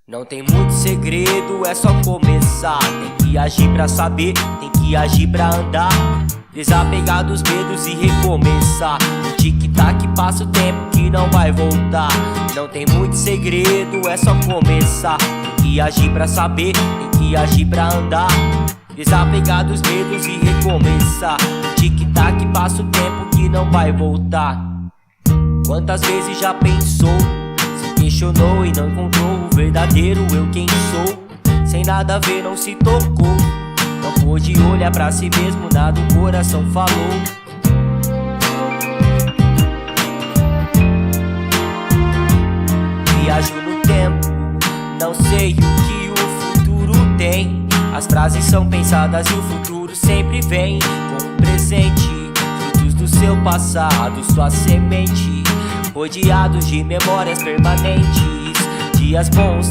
Não tem muito segredo, é só começar. Tem que agir pra saber, tem que agir pra andar. Desapegar dos medos e recomeçar. No tic-tac passa o tempo que não vai voltar. Não tem muito segredo, é só começar. Tem que agir pra saber, tem que agir pra andar. Desapegar dos medos e recomeçar. No tic-tac passa o tempo que não vai voltar. Quantas vezes já pensou, se questionou e não encontrou o verdadeiro eu quem sou? Sem nada a ver não se tocou, não pôde olhar pra si mesmo, nada o coração falou. Viajo no tempo, não sei o que o futuro tem. As frases são pensadas e o futuro sempre vem com um presente, frutos do seu passado, sua semente, rodeados de memórias permanentes. Dias bons,